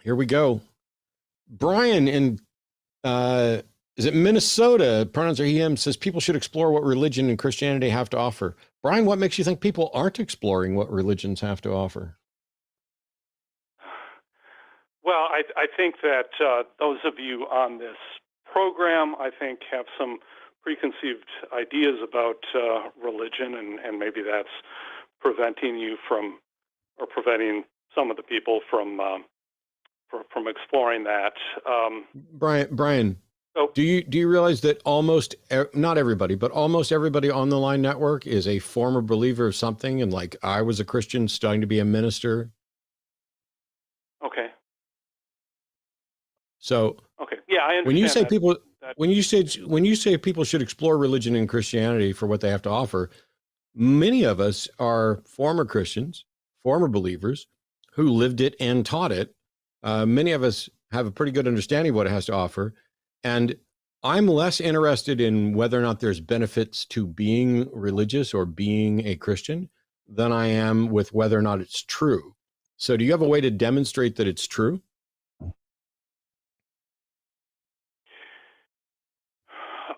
Here we go. Brian in is it Minnesota? Pronouns are he, him, says people should explore what religion and Christianity have to offer. Brian, what makes you think people aren't exploring what religions have to offer? Well, I think that those of you on this program, I think, have some preconceived ideas about religion, and maybe that's preventing you from, or preventing some of the people from exploring that. Brian, so, do you realize that almost not everybody, but almost everybody on the Line Network is a former believer of something, and like I was a Christian starting to be a minister. Okay. So okay, yeah, I understand. When you say people, when you say people should explore religion and Christianity for what they have to offer, many of us are former Christians, former believers who lived it and taught it. Many of us have a pretty good understanding of what it has to offer. And I'm less interested in whether or not there's benefits to being religious or being a Christian than I am with whether or not it's true. So do you have a way to demonstrate that it's true?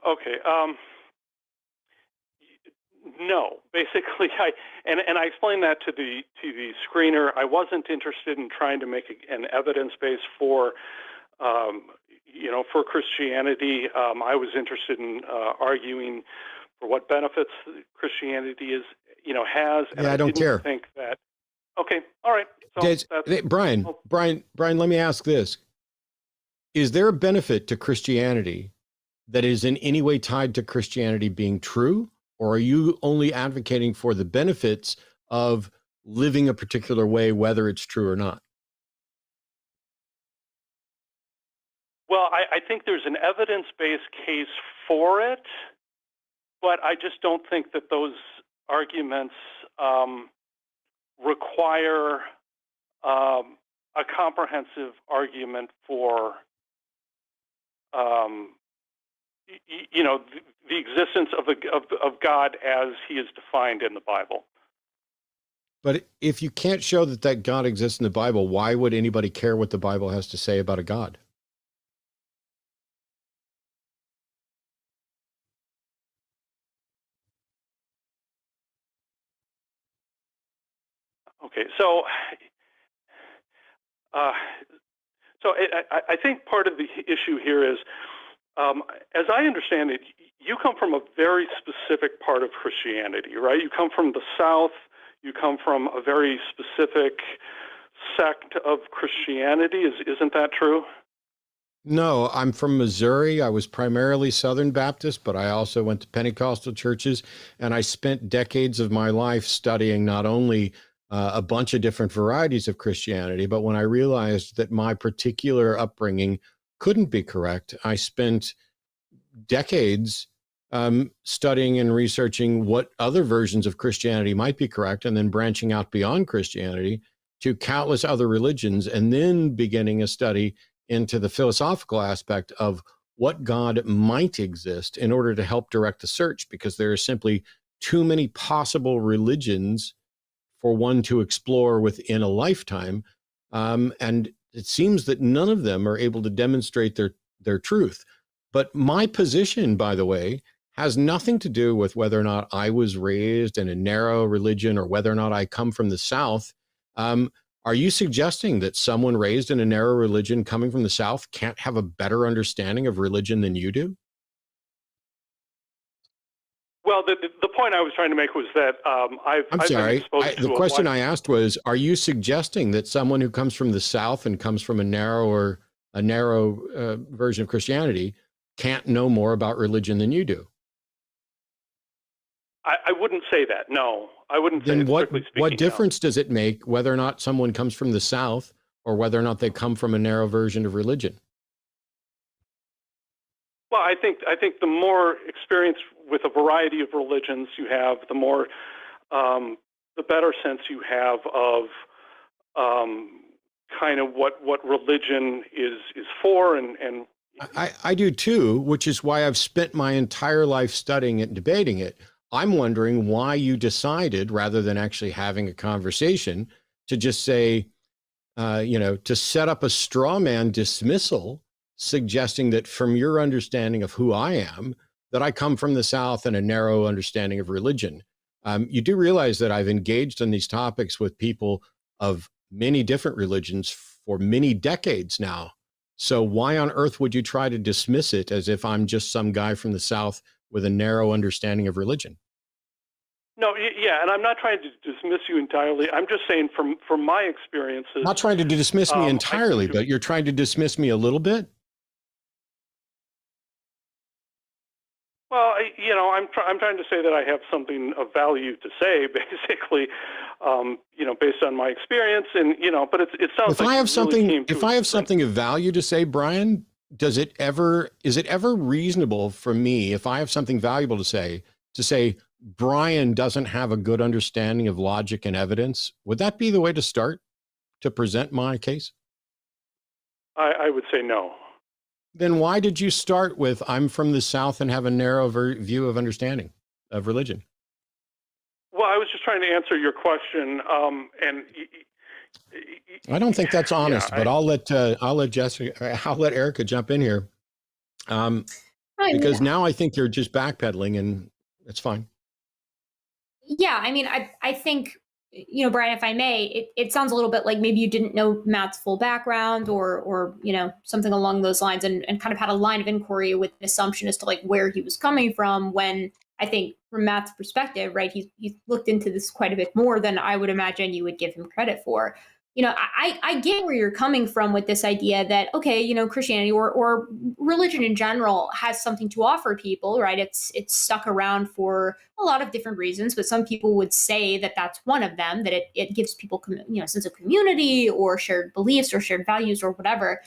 Okay. No, basically, I explained that to the screener. I wasn't interested in trying to make an evidence base for, for Christianity. I was interested in arguing for what benefits Christianity has. And yeah, I don't care. Think that. Okay, all right. So Brian, let me ask this: is there a benefit to Christianity that is in any way tied to Christianity being true? Or are you only advocating for the benefits of living a particular way, whether it's true or not? Well, I think there's an evidence-based case for it, but I just don't think that those arguments require a comprehensive argument for the existence of God as he is defined in the Bible. But if you can't show that God exists in the Bible, why would anybody care what the Bible has to say about a God? Okay, so I think part of the issue here is, as I understand it, you come from a very specific part of Christianity, right? You come from the South. You come from a very specific sect of Christianity. Isn't that true? No, I'm from Missouri. I was primarily Southern Baptist, but I also went to Pentecostal churches, and I spent decades of my life studying not only a bunch of different varieties of Christianity, but when I realized that my particular upbringing couldn't be correct, I spent decades studying and researching what other versions of Christianity might be correct, and then branching out beyond Christianity to countless other religions, and then beginning a study into the philosophical aspect of what God might exist in order to help direct the search, because there are simply too many possible religions for one to explore within a lifetime. And it seems that none of them are able to demonstrate their truth. But my position, by the way, has nothing to do with whether or not I was raised in a narrow religion or whether or not I come from the South. Are you suggesting that someone raised in a narrow religion coming from the South can't have a better understanding of religion than you do? Well, the point I was trying to make was that I'm sorry. The question I asked was, are you suggesting that someone who comes from the South and comes from a narrow version of Christianity can't know more about religion than you do? I wouldn't say that. No, I wouldn't say that. Then what difference does it make whether or not someone comes from the South or whether or not they come from a narrow version of religion? Well, I think the more experience with a variety of religions you have, the more, the better sense you have of kind of what religion is for, and I do too, which is why I've spent my entire life studying it and debating it. I'm wondering why you decided, rather than actually having a conversation, to just say, to set up a straw man dismissal, suggesting that from your understanding of who I am, that I come from the South and a narrow understanding of religion. You do realize that I've engaged on these topics with people of many different religions for many decades now. So why on earth would you try to dismiss it as if I'm just some guy from the South with a narrow understanding of religion? No, yeah, and I'm not trying to dismiss you entirely. I'm just saying from my experiences. I'm not trying to dismiss me entirely, but you're trying to dismiss me a little bit. Well, I'm trying to say that I have something of value to say, basically, based on my experience, and but it sounds if like I have something, if I have something something of value to say, Brian, is it ever reasonable for me, if I have something valuable to say Brian doesn't have a good understanding of logic and evidence? Would that be the way to start to present my case? I would say no. Then why did you start with I'm from the South and have a narrow view of understanding of religion? Well, I was just trying to answer your question, and I don't think that's honest, but I'll let Erika jump in here, because now I think you're just backpedaling, and it's fine. Yeah, I mean, I think, Brian, if I may, it sounds a little bit like maybe you didn't know Matt's full background or something along those lines, and kind of had a line of inquiry with an assumption as to like where he was coming from, when I think from Matt's perspective, right, he's looked into this quite a bit more than I would imagine you would give him credit for. I get where you're coming from with this idea that, okay, Christianity or religion in general has something to offer people, right? It's stuck around for a lot of different reasons, but some people would say that that's one of them, that it gives people, a sense of community or shared beliefs or shared values or whatever.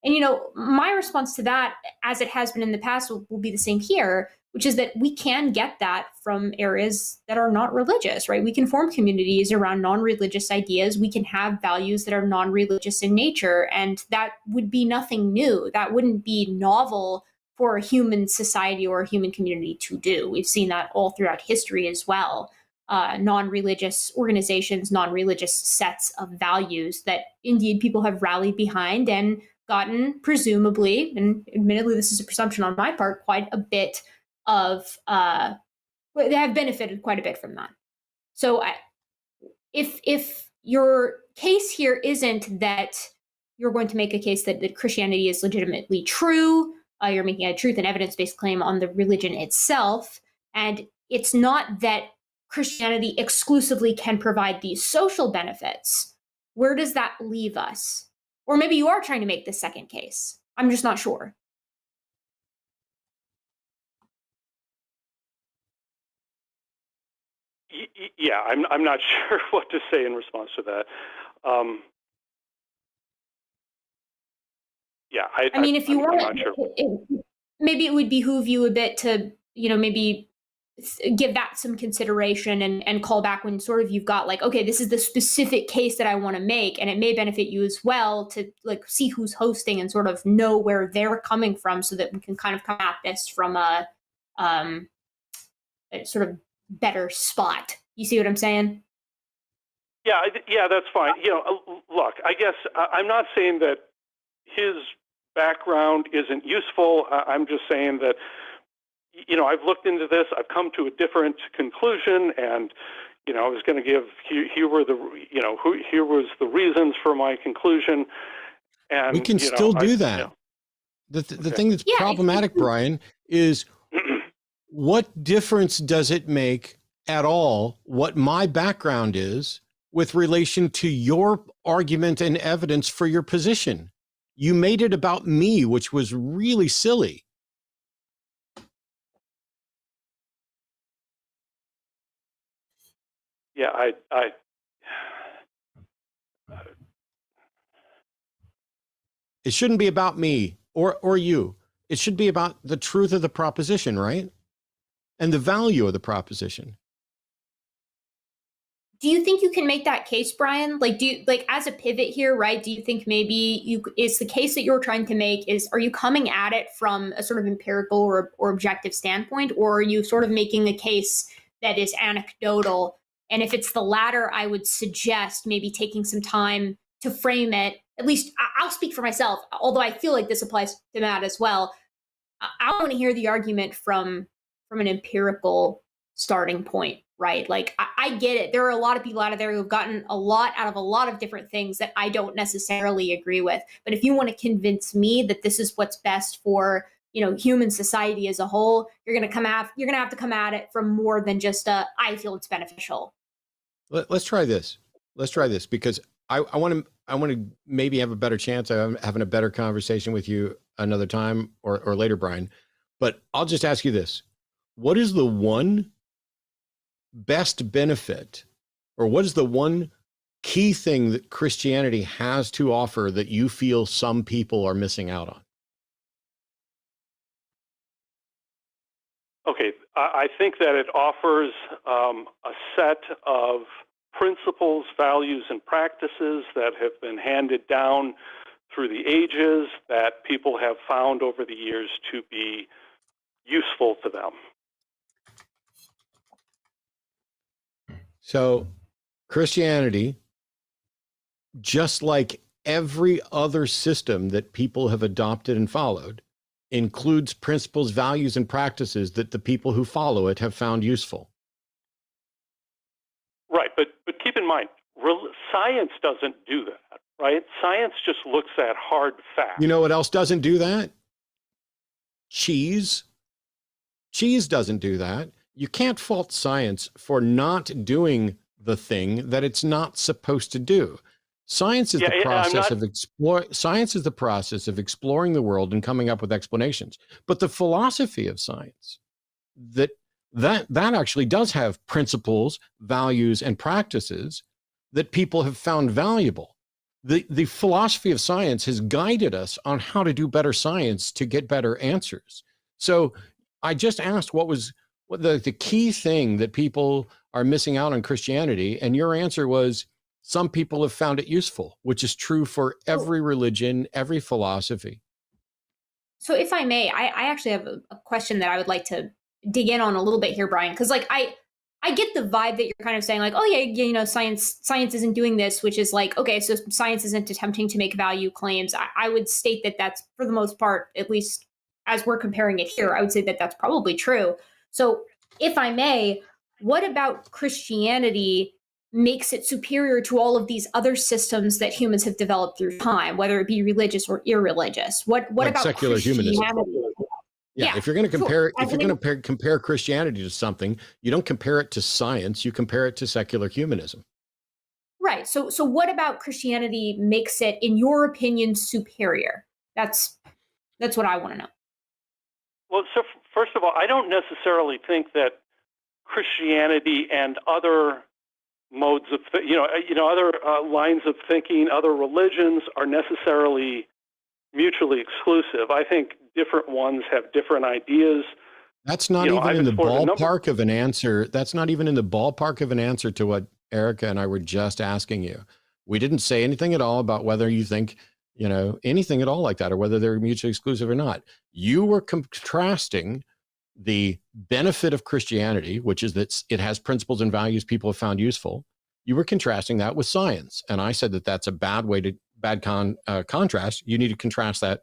And, my response to that, as it has been in the past, will be the same here, which is that we can get that from areas that are not religious, right? We can form communities around non-religious ideas. We can have values that are non-religious in nature, and that would be nothing new. That wouldn't be novel for a human society or a human community to do. We've seen that all throughout history as well. Non-religious organizations, non-religious sets of values that indeed people have rallied behind and gotten, presumably, and admittedly this is a presumption on my part, quite a bit of, they have benefited quite a bit from that. So if your case here isn't that you're going to make a case that Christianity is legitimately true, you're making a truth and evidence-based claim on the religion itself, and it's not that Christianity exclusively can provide these social benefits, where does that leave us? Or maybe you are trying to make the second case. I'm just not sure. Yeah, I'm not sure what to say in response to that. Yeah, I mean, if you want, I'm not sure. Maybe it would behoove you a bit to, maybe give that some consideration and call back when sort of you've got like, okay, this is the specific case that I want to make, and it may benefit you as well to like see who's hosting and sort of know where they're coming from, so that we can kind of come at this from a sort of better spot. You see what I'm saying? Yeah, that's fine. Look, I guess I'm not saying that his background isn't useful. I'm just saying that, I've looked into this. I've come to a different conclusion, and, I was going to give here was the reasons for my conclusion. And we can still do that. The thing that's problematic, Brian, is what difference does it make at all what my background is with relation to your argument and evidence for your position? You made it about me, which was really silly. Yeah, it shouldn't be about me or you. It should be about the truth of the proposition, right? And the value of the proposition. Do you think you can make that case, Brian? Like, as a pivot here, right? Do you think maybe is the case that you're trying to make are you coming at it from a sort of empirical or objective standpoint, or are you sort of making a case that is anecdotal? And if it's the latter, I would suggest maybe taking some time to frame it, at least I'll speak for myself, although I feel like this applies to Matt as well. I want to hear the argument from an empirical starting point, right? Like I get it. There are a lot of people out there who have gotten a lot out of a lot of different things that I don't necessarily agree with. But if you want to convince me that this is what's best for, human society as a whole, you're going to have to come at it from more than just I feel it's beneficial. Let's try this. Because I want to maybe have a better chance of having a better conversation with you another time or later, Brian. But I'll just ask you this. What is the one best benefit, or what is the one key thing that Christianity has to offer that you feel some people are missing out on? Okay, I think that it offers a set of principles, values, and practices that have been handed down through the ages that people have found over the years to be useful to them. So Christianity, just like every other system that people have adopted and followed, includes principles, values, and practices that the people who follow it have found useful. Right, but keep in mind, science doesn't do that, right? Science just looks at hard facts. You know what else doesn't do that? Cheese. Cheese doesn't do that. You can't fault science for not doing the thing that it's not supposed to do. Science is science is the process of exploring the world and coming up with explanations. But the philosophy of science, that actually does have principles, values, and practices that people have found valuable. The philosophy of science has guided us on how to do better science to get better answers. So I just asked what the key thing that people are missing out on Christianity, and your answer was some people have found it useful, which is true for every religion, every philosophy. So if I may, I actually have a question that I would like to dig in on a little bit here, Brian, because like I get the vibe that you're kind of saying, like, oh yeah, science isn't doing this, which is like, okay, so science isn't attempting to make value claims. I would state that that's, for the most part, at least as we're comparing it here, I would say that that's probably true. So if I may, what about Christianity makes it superior to all of these other systems that humans have developed through time, whether it be religious or irreligious? What like about secular humanism? Yeah, if you're going to compare, sure. If you're going to compare Christianity to something, you don't compare it to science. You compare it to secular humanism. Right. So what about Christianity makes it, in your opinion, superior? That's what I want to know. Well, so first of all, I don't necessarily think that Christianity and other modes of, other lines of thinking, other religions are necessarily mutually exclusive. I think different ones have different ideas. That's not even in the ballpark of an answer. That's not even in the ballpark of an answer to what Erika and I were just asking you. We didn't say anything at all about whether you think, anything at all like that, or whether they're mutually exclusive or not. You were contrasting the benefit of Christianity, which is that it has principles and values people have found useful. You were contrasting that with science. And I said that that's a bad contrast. You need to contrast that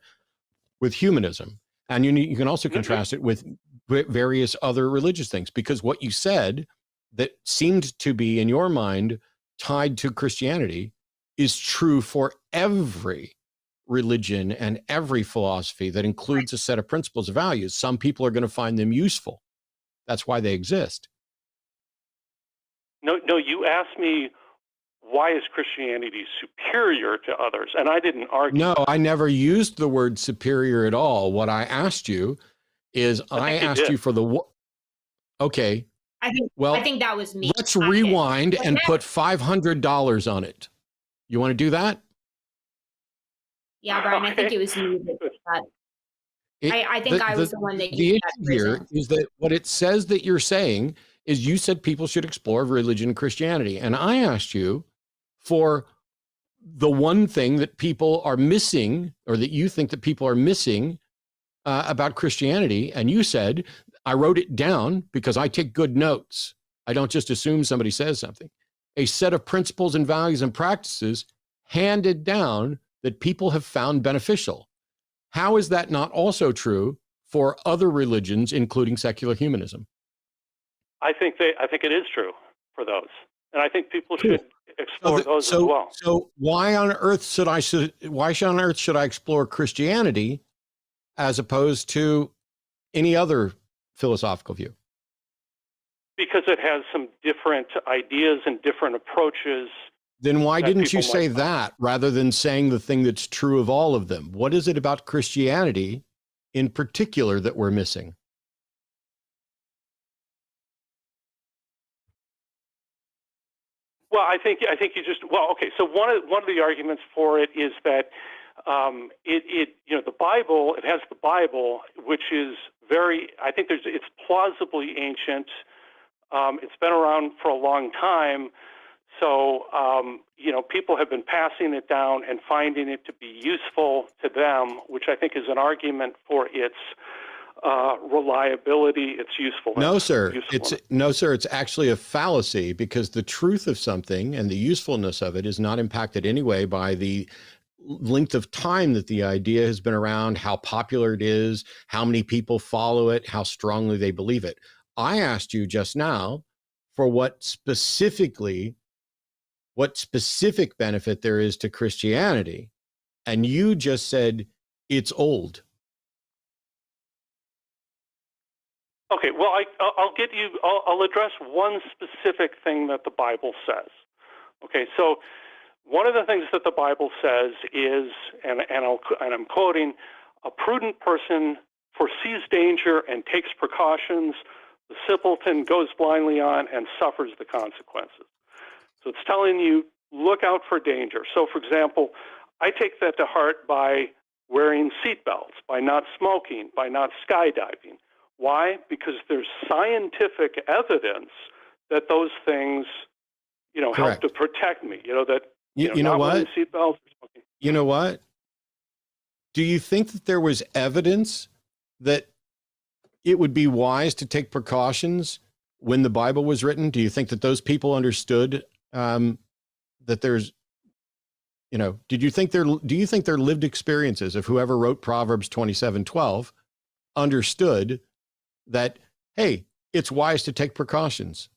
with humanism. And you can also contrast it with various other religious things, because what you said that seemed to be in your mind tied to Christianity is true for every religion and every philosophy that includes a set of principles and values. Some people are going to find them useful. That's why they exist. No, you asked me, why is Christianity superior to others? And I didn't argue. No, I never used the word superior at all. What I asked you is I asked you for the, okay. I think that was me. Let's rewind and put $500 on it. You want to do that? Yeah, Brian, I think it was me that did that. I think I was the one that the issue here is that what it says that you're saying is you said people should explore religion and Christianity. And I asked you for the one thing that people are missing, or that you think that people are missing about Christianity. And you said, I wrote it down because I take good notes. I don't just assume somebody says something. A set of principles and values and practices handed down that people have found beneficial. How is that not also true for other religions, including secular humanism? I think it is true for those, and I think people should explore those as well. So why on earth should I explore Christianity as opposed to any other philosophical view? Because it has some different ideas and different approaches. Then why didn't you say that rather than saying the thing that's true of all of them? What is it about Christianity in particular that we're missing? Well, I think you just okay. So one of the arguments for it is that the Bible, it has the Bible, which is it's plausibly ancient. It's been around for a long time, so people have been passing it down and finding it to be useful to them, which I think is an argument for its reliability, its usefulness. No, sir. It's actually a fallacy, because the truth of something and the usefulness of it is not impacted anyway by the length of time that the idea has been around, how popular it is, how many people follow it, how strongly they believe it. I asked you just now for what specific benefit there is to Christianity, and you just said it's old. Okay, well, I'll address one specific thing that the Bible says. Okay, so one of the things that the Bible says is, and I'm quoting, "A prudent person foresees danger and takes precautions. The simpleton goes blindly on and suffers the consequences." So it's telling you, look out for danger. So, for example, I take that to heart by wearing seatbelts, by not smoking, by not skydiving. Why? Because there's scientific evidence that those things, help to protect me. You know what? Seatbelts. You know what? Do you think that there was evidence that it would be wise to take precautions when the Bible was written? Do you think that those people understood that there's, do you think their lived experiences of whoever wrote Proverbs 27:12 understood that, hey, it's wise to take precautions?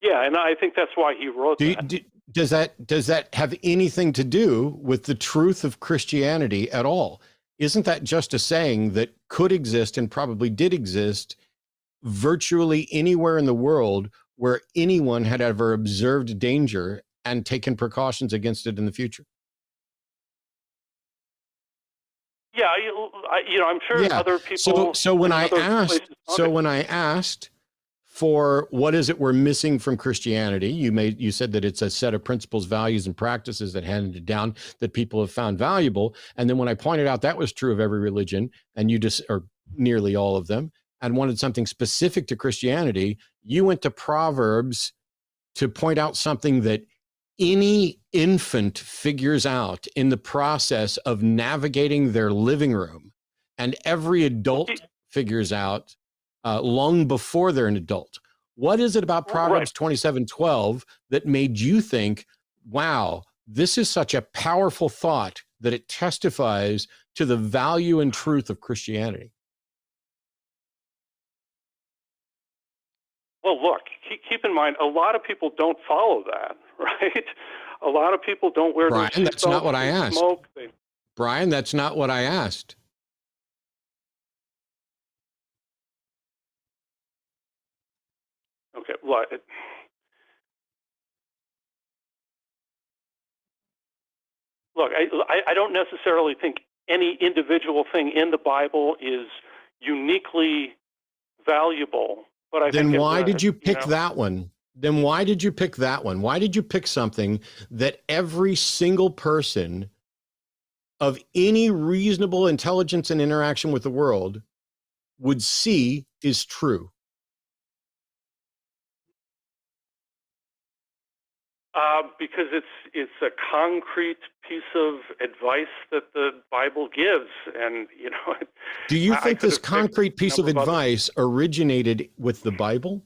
Yeah, and I think that's why he wrote that. Does that have anything to do with the truth of Christianity at all? Isn't that just a saying that could exist and probably did exist virtually anywhere in the world where anyone had ever observed danger and taken precautions against it in the future? Yeah, I'm sure other people. So when I asked for what is it we're missing from Christianity, you said that it's a set of principles, values, and practices that handed down that people have found valuable. And then when I pointed out that was true of every religion, and or nearly all of them, and wanted something specific to Christianity, you went to Proverbs to point out something that any infant figures out in the process of navigating their living room, and every adult figures out long before they're an adult. What is it about Proverbs 27:12 that made you think, wow, this is such a powerful thought that it testifies to the value and truth of Christianity? Well, look, keep in mind, a lot of people don't follow that, right? A lot of people don't wear their seatbelts. Brian, that's not what I asked. Brian, that's not what I asked. Okay, look, I don't necessarily think any individual thing in the Bible is uniquely valuable. But then why did you pick that one? Then why did you pick that one? Why did you pick something that every single person of any reasonable intelligence and interaction with the world would see is true? Because it's a concrete piece of advice that the Bible gives, and Do you think this concrete piece of advice originated with the Bible?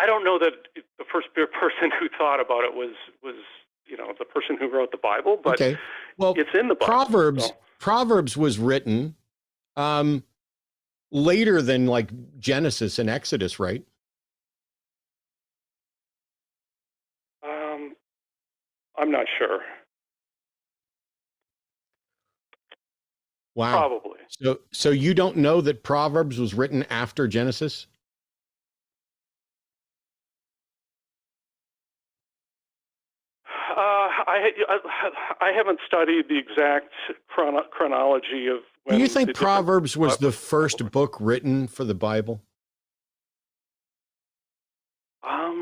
I don't know that the first person who thought about it was the person who wrote the Bible, but okay. Well, it's in the Bible. Proverbs was written later than like Genesis and Exodus, right? I'm not sure. Wow. Probably. So you don't know that Proverbs was written after Genesis? I haven't studied the exact chronology of when. Do you think Proverbs was the first book written for the Bible?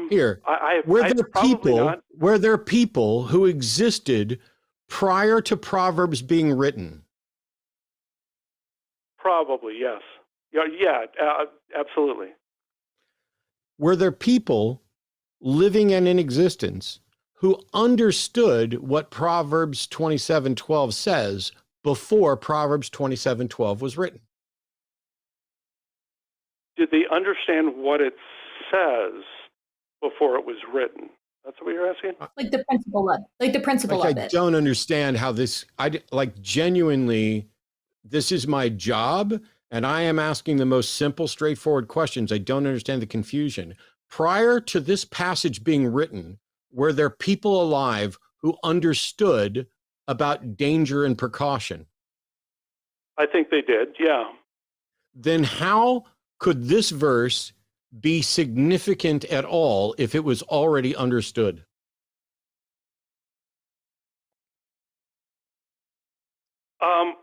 Here, were there people who existed prior to Proverbs being written? Probably, yes. Yeah, absolutely. Were there people living and in existence who understood what Proverbs 27:12 says before Proverbs 27:12 was written? Did they understand what it says before it was written? That's what you're asking? Like the principle of it. I don't understand how this, genuinely, this is my job, and I am asking the most simple, straightforward questions. I don't understand the confusion. Prior to this passage being written, were there people alive who understood about danger and precaution? I think they did, yeah. Then how could this verse be significant at all if it was already understood?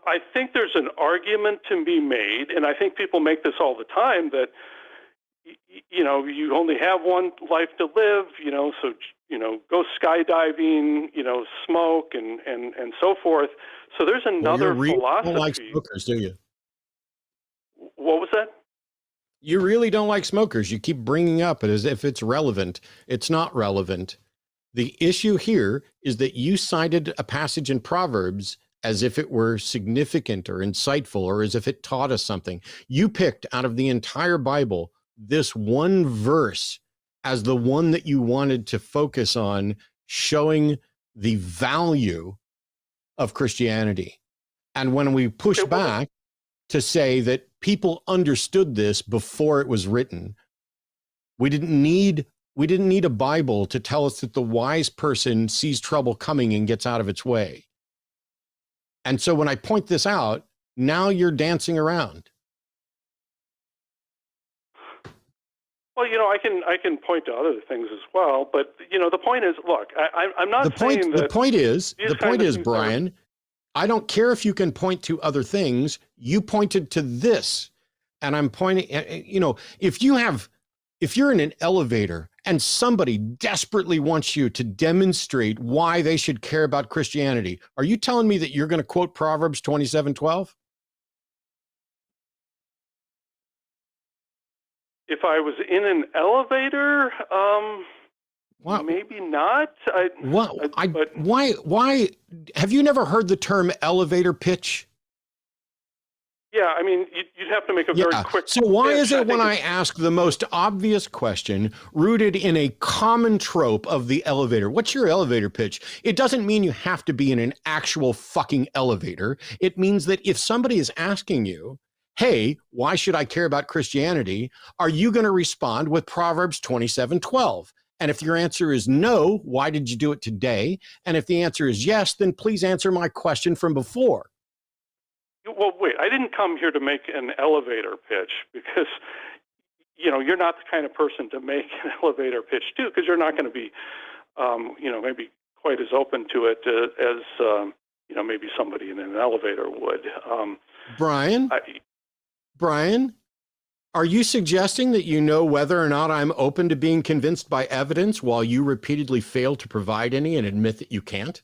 I think there's an argument to be made, and I think people make this all the time, that you only have one life to live, so go skydiving, smoke and so forth. So there's another philosophy. You don't like smokers, do you? What was that? You really don't like smokers. You keep bringing up it as if it's relevant. It's not relevant. The issue here is that you cited a passage in Proverbs as if it were significant or insightful or as if it taught us something. You picked out of the entire Bible this one verse as the one that you wanted to focus on, showing the value of Christianity. And when we push back to say that people understood this before it was written, we didn't need a Bible to tell us that the wise person sees trouble coming and gets out of its way. And so when I point this out, now you're dancing around. Well, I can point to other things as well, but the point is, look, I'm not saying that. The point is, Brian, I don't care if you can point to other things. You pointed to this, and I'm pointing. If you're in an elevator and somebody desperately wants you to demonstrate why they should care about Christianity, are you telling me that you're going to quote Proverbs 27:12? If I was in an elevator, maybe not. Why have you never heard the term elevator pitch? Yeah, I mean, you'd have to make a very quick. So why is it when I ask the most obvious question, rooted in a common trope of the elevator, what's your elevator pitch? It doesn't mean you have to be in an actual fucking elevator. It means that if somebody is asking you, hey, why should I care about Christianity? Are you going to respond with Proverbs 27:12? And if your answer is no, why did you do it today? And if the answer is yes, then please answer my question from before. Well, wait, I didn't come here to make an elevator pitch because, you're not the kind of person to make an elevator pitch to, because you're not going to be, maybe quite as open to it as, maybe somebody in an elevator would. Brian, are you suggesting that you know whether or not I'm open to being convinced by evidence while you repeatedly fail to provide any and admit that you can't?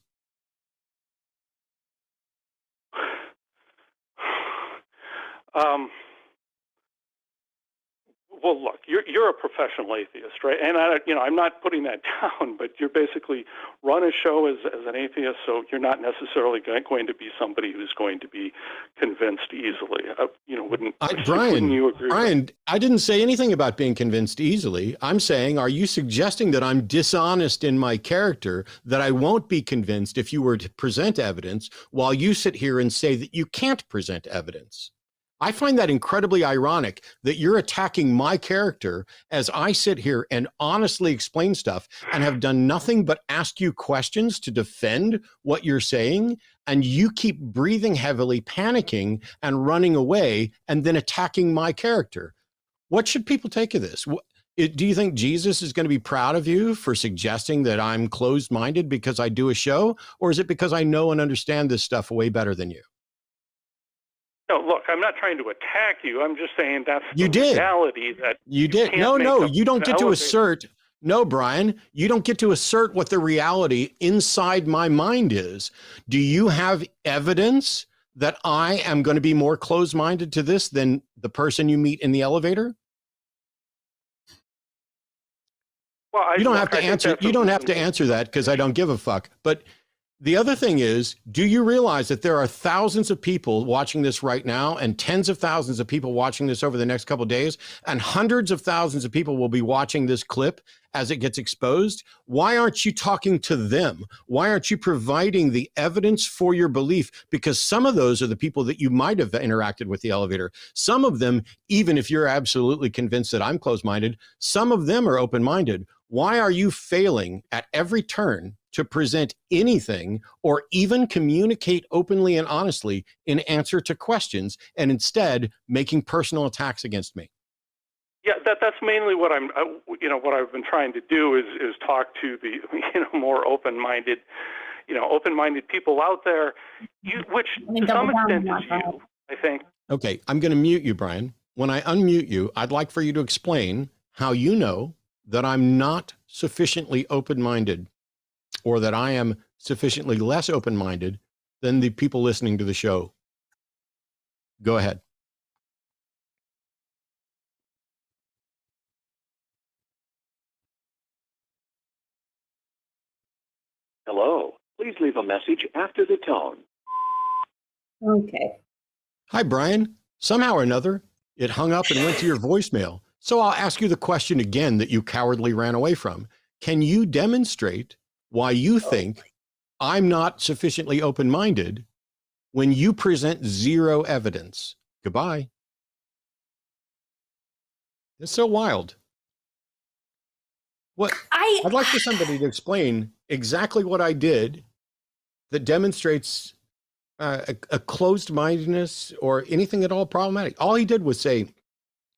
well, look, you're a professional atheist, right? And I'm not putting that down, but you're basically run a show as an atheist, so you're not necessarily going to be somebody who's going to be convinced easily. Wouldn't you agree? Brian, I didn't say anything about being convinced easily. I'm saying, are you suggesting that I'm dishonest in my character, that I won't be convinced if you were to present evidence, while you sit here and say that you can't present evidence? I find that incredibly ironic that you're attacking my character as I sit here and honestly explain stuff and have done nothing but ask you questions to defend what you're saying. And you keep breathing heavily, panicking and running away and then attacking my character. What should people take of this? Do you think Jesus is going to be proud of you for suggesting that I'm closed-minded because I do a show? Or is it because I know and understand this stuff way better than you? No, look, I'm not trying to attack you. I'm just saying that's the reality that you did. No, you don't get to assert. No, Brian, you don't get to assert what the reality inside my mind is. Do you have evidence that I am going to be more closed-minded to this than the person you meet in the elevator? Well, you don't have to answer. You don't have to answer that because I don't give a fuck. But the other thing is, do you realize that there are thousands of people watching this right now and tens of thousands of people watching this over the next couple of days, and hundreds of thousands of people will be watching this clip as it gets exposed? Why aren't you talking to them? Why aren't you providing the evidence for your belief? Because some of those are the people that you might have interacted with the elevator. Some of them, even if you're absolutely convinced that I'm closed-minded, some of them are open-minded. Why are you failing at every turn to present anything or even communicate openly and honestly in answer to questions, and instead making personal attacks against me? Yeah, that's mainly what what I've been trying to do is talk to the more open-minded people out there, which to some extent is you, I think. Okay, I'm going to mute you, Brian. When I unmute you, I'd like for you to explain how you know that I'm not sufficiently open-minded, or that I am sufficiently less open-minded than the people listening to the show. Go ahead. Hello. Please leave a message after the tone. Okay. Hi, Brian. Somehow or another, it hung up and went to your voicemail. So I'll ask you the question again that you cowardly ran away from. Can you demonstrate why you think I'm not sufficiently open-minded when you present zero evidence? Goodbye. It's so wild. I'd like for somebody to explain exactly what I did that demonstrates a closed-mindedness or anything at all problematic. All he did was say,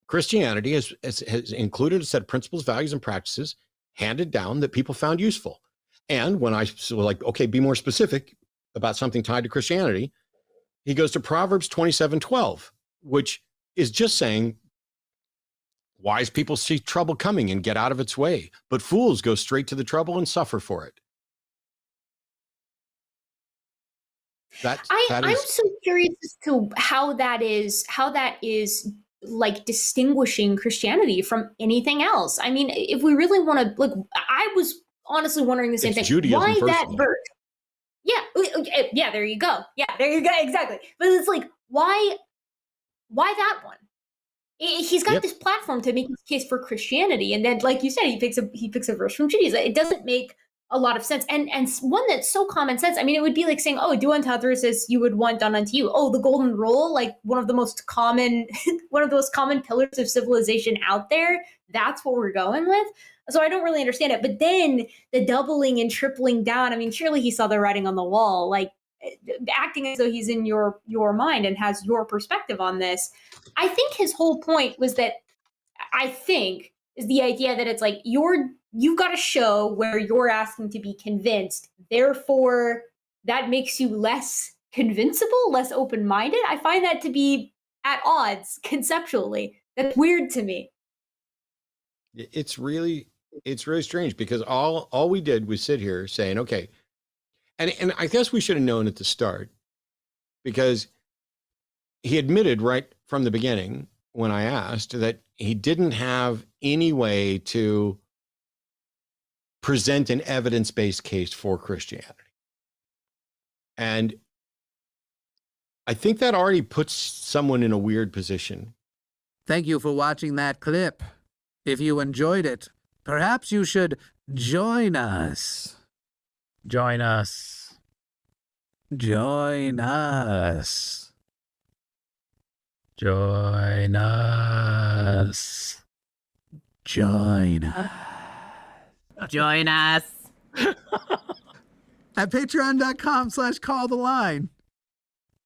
Christianity has included a set of principles, values, and practices handed down that people found useful. And when I was like, okay, be more specific about something tied to Christianity, he goes to Proverbs 27:12, which is just saying, wise people see trouble coming and get out of its way, but fools go straight to the trouble and suffer for it. I'm so curious as to how that is like distinguishing Christianity from anything else. I mean, if we really want to, like, I was honestly wondering the same thing. Judaism, why that verse? Yeah, there you go. Yeah, there you go. Exactly. But it's like, why that one? He's got this platform to make his case for Christianity, and then, like you said, he picks a verse from Judaism. It doesn't make a lot of sense, and one that's so common sense. I mean, it would be like saying, "Oh, do unto others as you would want done unto you." Oh, the golden rule, like one of the most common pillars of civilization out there. That's what we're going with. So I don't really understand it. But then the doubling and tripling down. I mean, surely he saw the writing on the wall, like acting as though he's in your mind and has your perspective on this. I think his whole point was that, is the idea that it's like you've got a show where you're asking to be convinced, therefore that makes you less convincible, less open-minded. I find that to be at odds conceptually. That's weird to me. It's really strange, because all we did was sit here saying, okay, and I guess we should have known at the start, because he admitted right from the beginning when I asked that he didn't have any way to present an evidence-based case for Christianity. And I think that already puts someone in a weird position. Thank you for watching that clip. If you enjoyed it, perhaps you should join us. Join us. Join us. Join us. Join us. Join us. At patreon.com/calltheline.